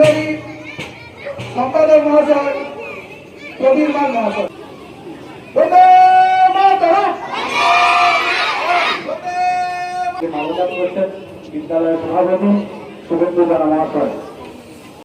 কার্যকরী সম্পাদক মহাশয় কবির মান মহাশয়। বিদ্যালয়ের সভাপতি শুভেন্দু জানা মহাশয়।